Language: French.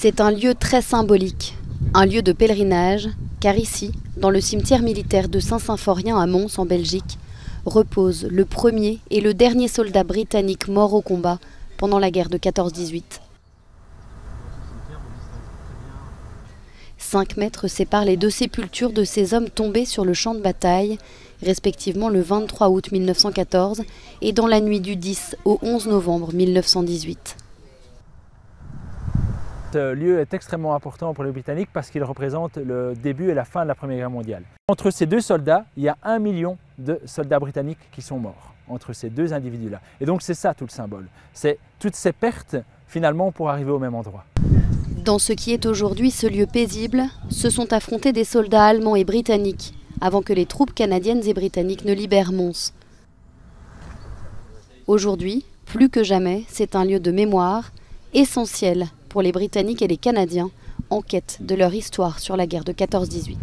C'est un lieu très symbolique, un lieu de pèlerinage, car ici, dans le cimetière militaire de Saint-Symphorien à Mons en Belgique, repose le premier et le dernier soldat britannique mort au combat pendant la guerre de 14-18. 5 mètres séparent les deux sépultures de ces hommes tombés sur le champ de bataille, respectivement le 23 août 1914 et dans la nuit du 10 au 11 novembre 1918. Ce lieu est extrêmement important pour les Britanniques parce qu'il représente le début et la fin de la Première Guerre mondiale. Entre ces deux soldats, il y a 1 million de soldats britanniques qui sont morts, entre ces deux individus-là. Et donc c'est ça tout le symbole, c'est toutes ces pertes finalement pour arriver au même endroit. Dans ce qui est aujourd'hui ce lieu paisible, se sont affrontés des soldats allemands et britanniques, avant que les troupes canadiennes et britanniques ne libèrent Mons. Aujourd'hui, plus que jamais, c'est un lieu de mémoire essentiel pour les Britanniques et les Canadiens en quête de leur histoire sur la guerre de 14-18.